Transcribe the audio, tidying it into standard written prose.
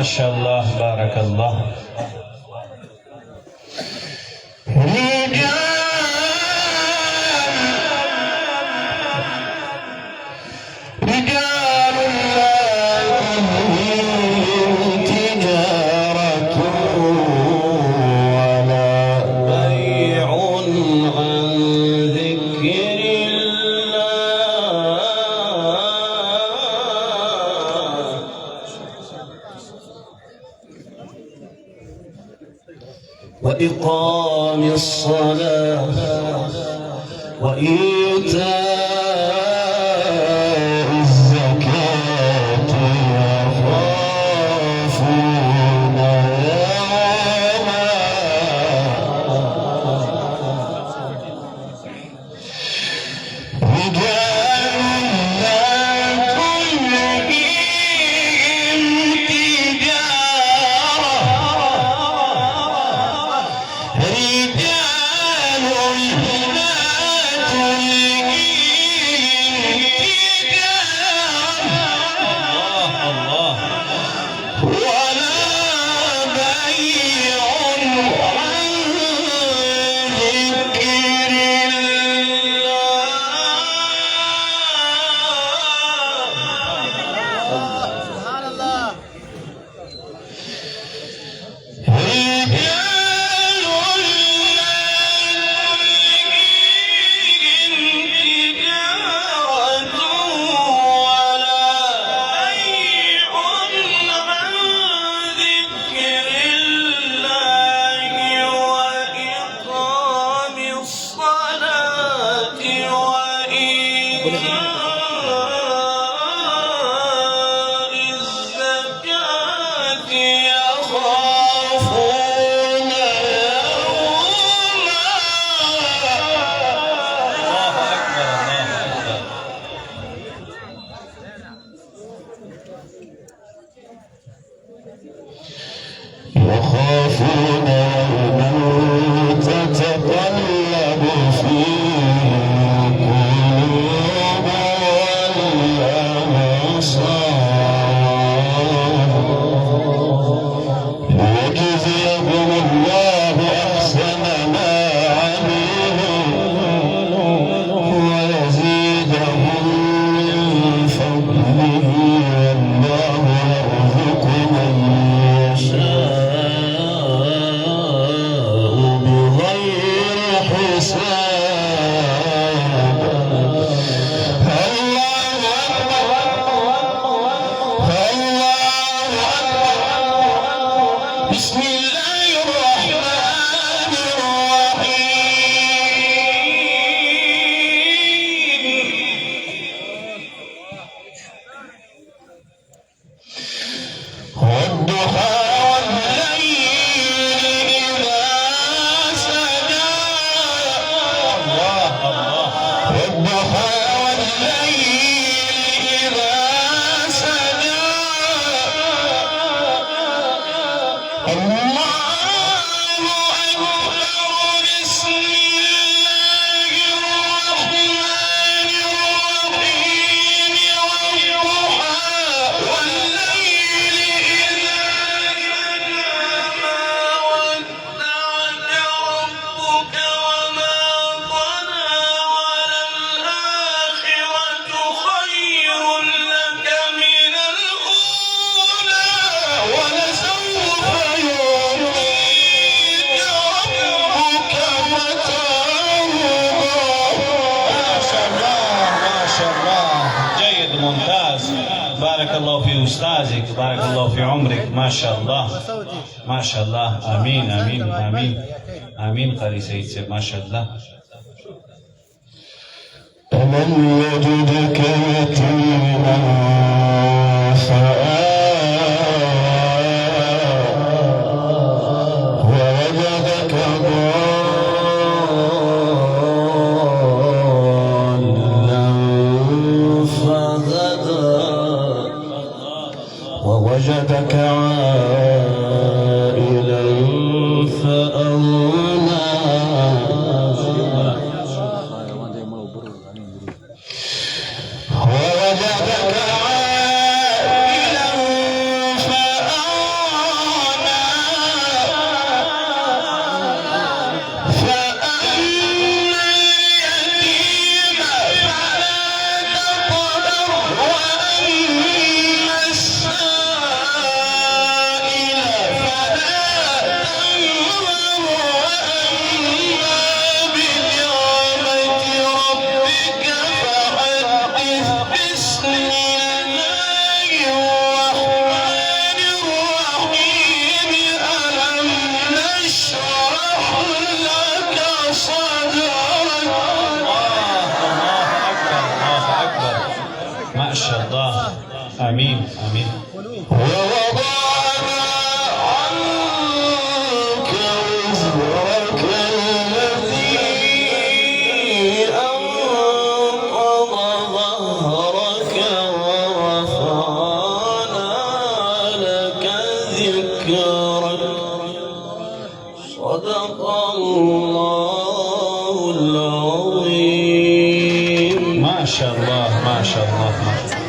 ما شاء الله بارك الله. رجال لا تلهيهم تجارة ولا بيع عن ذكر الله وإقام الصلاة وإيتاء الزكاة يخافون يوما رجال لا تلهيهم تجارة رجال لا تلهيهم تجارة ولا بيع عن ذكر الله سبحان الله. رجال يخافون يوما تتقلب فيه القلوب والأبصار ليجزيهم الله أحسن ما عملوا ويزيدهم من فضله والله يرزق من يشاء بغير حساب. الله أكبر بسم الله الرحمن الرحيم والضحى والليل إذا سجى والضحى والليل إذا سجى الله أكبر بسم الله الرحمن الرحيم والضحى والليل إذا سجى ما ودعك ربك وما قلى وللآخرة خير لك من الأولى ولسوف يعطيك ربك فترضى. ما شاء الله ما شاء الله جيد ممتاز. بارك الله في أستاذك بارك الله في عمرك ما شاء الله ما شاء الله. آمين آمين آمين آمين قاري سيد سيد ما شاء الله. ألم يجدك يتيما فآوى ووجدك ضالا فهدى ووجدك عائلا فأغنى ووجدك عائلا فأغنى ما شاء الله. آمين آمين. ووضعنا عنك وزرك الذي أنقض ظهرك ورفعنا لك ذكرك. صدق الله العظيم. ما شاء الله ما شاء الله ما شاء الله.